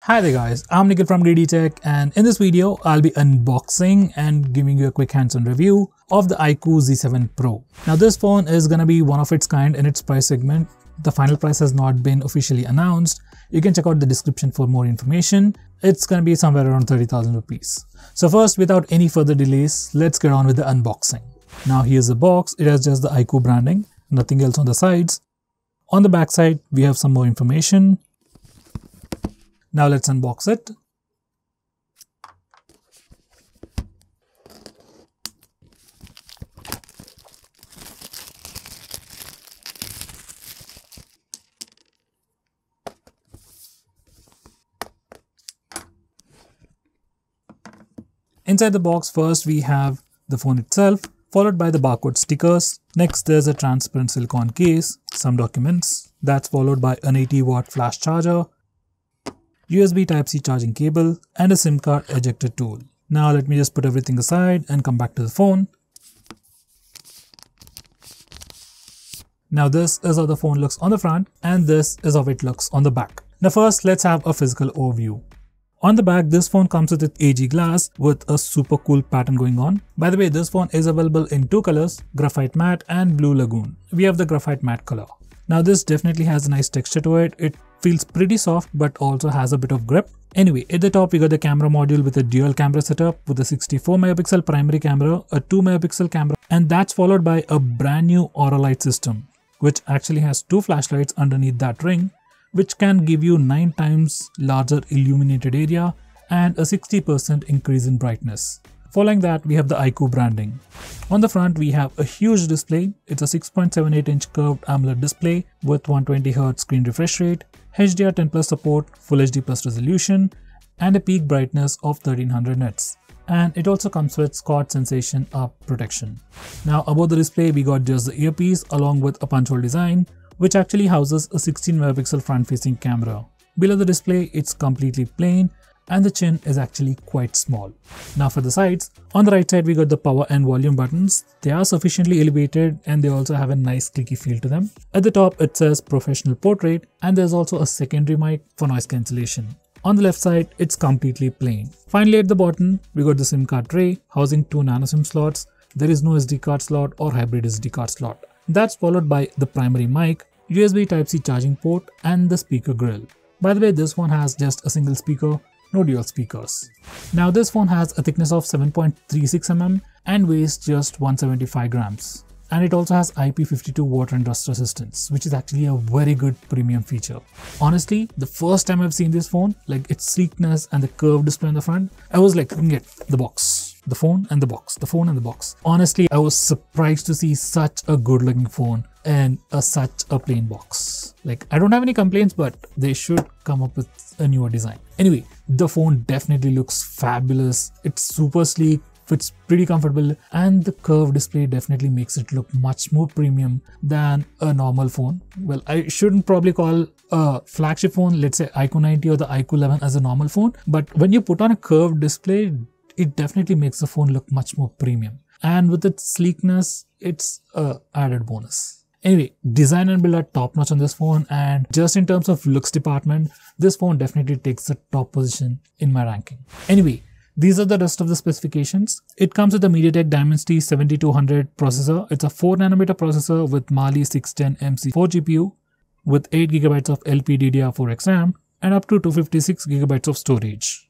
Hi there guys, I'm Nikhil from GreedyTech, and in this video I'll be unboxing and giving you a quick hands-on review of the iQOO Z7 Pro. Now this phone is gonna be one of its kind in its price segment. The final price has not been officially announced. You can check out the description for more information. It's gonna be somewhere around 30,000 rupees. So first, without any further delays, let's get on with the unboxing. Now here's the box. It has just the iQOO branding, nothing else on the sides. On the back side, we have some more information. Now let's unbox it. Inside the box, first we have the phone itself, followed by the barcode stickers. Next there's a transparent silicone case, some documents. That's followed by an 80-watt flash charger, USB Type-C charging cable, and a SIM card ejector tool. Now let me just put everything aside and come back to the phone. Now this is how the phone looks on the front, and this is how it looks on the back. Now first, let's have a physical overview. On the back, this phone comes with AG glass with a super cool pattern going on. By the way, this phone is available in two colors, graphite matte and blue lagoon. We have the graphite matte color. Now this definitely has a nice texture to it. It feels pretty soft but also has a bit of grip. Anyway, at the top we got the camera module with a dual camera setup with a 64 megapixel primary camera, a 2 megapixel camera, and that's followed by a brand new Aura light system, which actually has two flashlights underneath that ring, which can give you 9 times larger illuminated area and a 60% increase in brightness. Following that, we have the iQOO branding. On the front, we have a huge display. It's a 6.78-inch curved AMOLED display with 120Hz screen refresh rate, HDR10+ support, Full HD Plus resolution, and a peak brightness of 1300 nits. And it also comes with Scotch Sensation Up protection. Now above the display, we got just the earpiece along with a punch hole design, which actually houses a 16 megapixel front-facing camera. Below the display, it's completely plain, and the chin is actually quite small. Now for the sides, on the right side we got the power and volume buttons. They are sufficiently elevated and they also have a nice clicky feel to them. At the top it says professional portrait, and there's also a secondary mic for noise cancellation. On the left side, it's completely plain. Finally at the bottom, we got the SIM card tray housing 2 nano SIM slots. There is no SD card slot or hybrid SD card slot. That's followed by the primary mic, USB Type-C charging port, and the speaker grill. By the way, this one has just a single speaker, no dual speakers. Now this phone has a thickness of 7.36 mm and weighs just 175 grams. And it also has IP52 water and rust resistance, which is actually a very good premium feature. Honestly, the first time I've seen this phone, like its sleekness and the curved display on the front, I was like, get the box, the phone and the box, the phone and the box. Honestly, I was surprised to see such a good looking phone and such a plain box. Like, I don't have any complaints, but they should come up with a newer design. Anyway, the phone definitely looks fabulous. It's super sleek, fits pretty comfortable, and the curved display definitely makes it look much more premium than a normal phone. Well, I shouldn't probably call a flagship phone, let's say iQOO 90 or the iQOO 11 as a normal phone, but when you put on a curved display, it definitely makes the phone look much more premium. And with its sleekness, it's an added bonus. Anyway, design and build are top notch on this phone, and just in terms of looks department, this phone definitely takes the top position in my ranking. Anyway, these are the rest of the specifications. It comes with a MediaTek Dimensity 7200 processor. It's a 4nm processor with Mali 610MC4 GPU with 8GB of LPDDR4X RAM and up to 256GB of storage.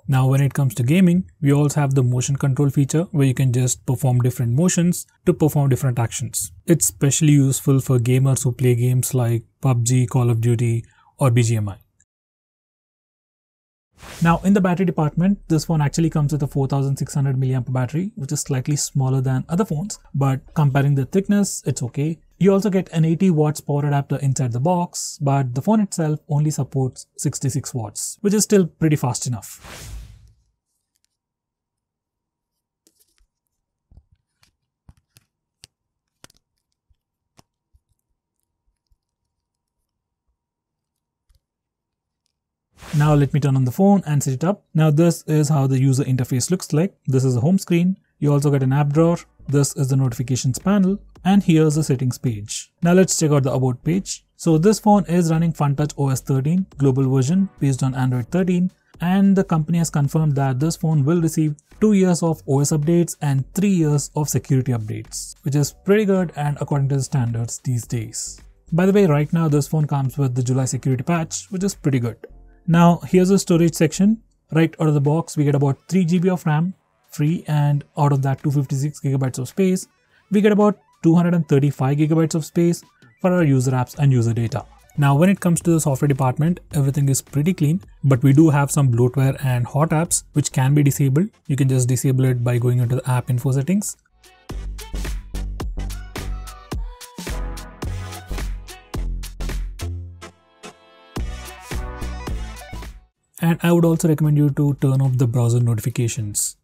Now when it comes to gaming, we also have the motion control feature where you can just perform different motions to perform different actions. It's especially useful for gamers who play games like PUBG, Call of Duty or BGMI. Now in the battery department, this phone actually comes with a 4600 mAh battery, which is slightly smaller than other phones, but comparing the thickness, it's okay. You also get an 80 watts power adapter inside the box, but the phone itself only supports 66 watts, which is still pretty fast enough. Now let me turn on the phone and set it up. Now this is how the user interface looks like. This is a home screen. You also get an app drawer. This is the notifications panel, and here's the settings page. Now let's check out the about page. So this phone is running FunTouch OS 13 global version based on Android 13, and the company has confirmed that this phone will receive 2 years of OS updates and 3 years of security updates, which is pretty good and according to the standards these days. By the way, right now this phone comes with the July security patch, which is pretty good. Now here's the storage section. Right out of the box we get about 3 GB of RAM free, and out of that 256 GB of space, we get about 235 GB of space for our user apps and user data. Now when it comes to the software department, everything is pretty clean, but we do have some bloatware and hot apps which can be disabled. You can just disable it by going into the app info settings. And I would also recommend you to turn off the browser notifications.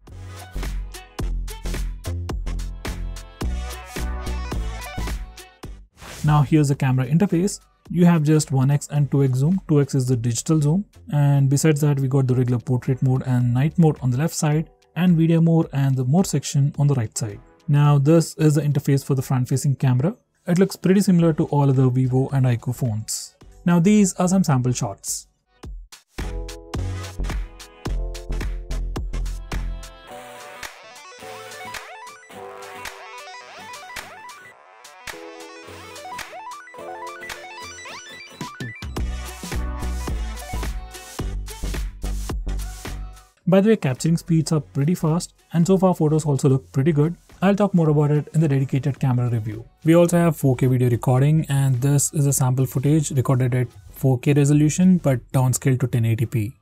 Now here's the camera interface. You have just 1x and 2x zoom. 2x is the digital zoom, and besides that we got the regular portrait mode and night mode on the left side, and video mode and the more section on the right side. Now this is the interface for the front facing camera. It looks pretty similar to all other Vivo and iQOO phones. Now these are some sample shots. By the way, capturing speeds are pretty fast, and so far photos also look pretty good. I'll talk more about it in the dedicated camera review. We also have 4K video recording, and this is a sample footage recorded at 4K resolution but downscaled to 1080p.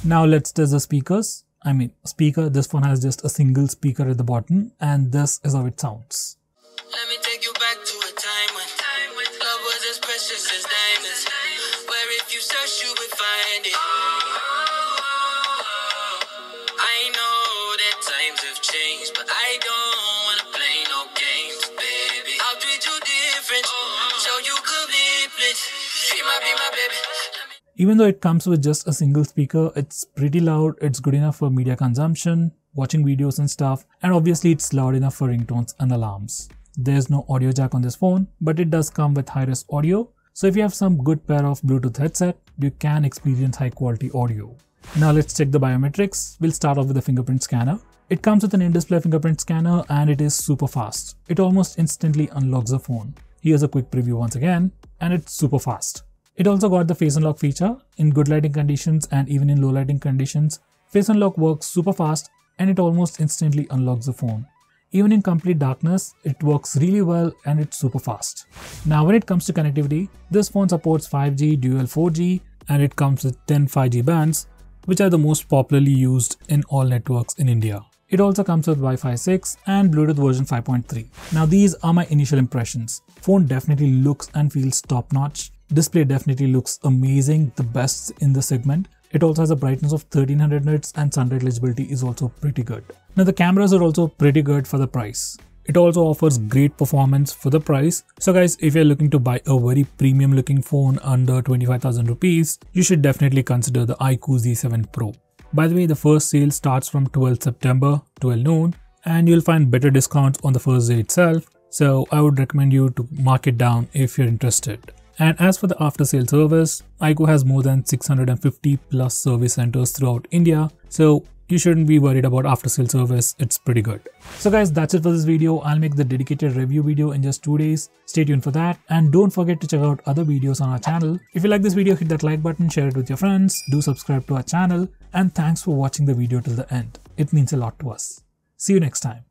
Now let's test the speakers. This phone has just a single speaker at the bottom, and this is how it sounds. Let me take you back to a time when love was as precious as diamonds, where if you search you would find it. I know that times have changed, but I don't wanna play no games, baby. I'll treat you different, show you commitment. She might be my baby. Even though it comes with just a single speaker, it's pretty loud, it's good enough for media consumption, watching videos and stuff, and obviously it's loud enough for ringtones and alarms. There's no audio jack on this phone, but it does come with high-res audio, so if you have some good pair of Bluetooth headset, you can experience high-quality audio. Now let's check the biometrics. We'll start off with the fingerprint scanner. It comes with an in-display fingerprint scanner, and it is super fast. It almost instantly unlocks the phone. Here's a quick preview once again, and it's super fast. It also got the face unlock feature. In good lighting conditions and even in low lighting conditions, face unlock works super fast and it almost instantly unlocks the phone. Even in complete darkness, it works really well and it's super fast. Now when it comes to connectivity, this phone supports 5G, dual 4G, and it comes with 10 5G bands, which are the most popularly used in all networks in India. It also comes with Wi-Fi 6 and Bluetooth version 5.3. Now these are my initial impressions. Phone definitely looks and feels top-notch. Display definitely looks amazing, the best in the segment. It also has a brightness of 1300 nits and sunlight legibility is also pretty good. Now the cameras are also pretty good for the price. It also offers great performance for the price. So guys, if you're looking to buy a very premium looking phone under 25,000 rupees, you should definitely consider the iQOO Z7 Pro. By the way, the first sale starts from 12 September, 12 noon, and you'll find better discounts on the first day itself. So I would recommend you to mark it down if you're interested. And as for the after sale service, iQOO has more than 650 plus service centers throughout India. So you shouldn't be worried about after sale service, it's pretty good. So guys, that's it for this video. I'll make the dedicated review video in just 2 days. Stay tuned for that, and don't forget to check out other videos on our channel. If you like this video, hit that like button, share it with your friends, do subscribe to our channel, and thanks for watching the video till the end. It means a lot to us. See you next time.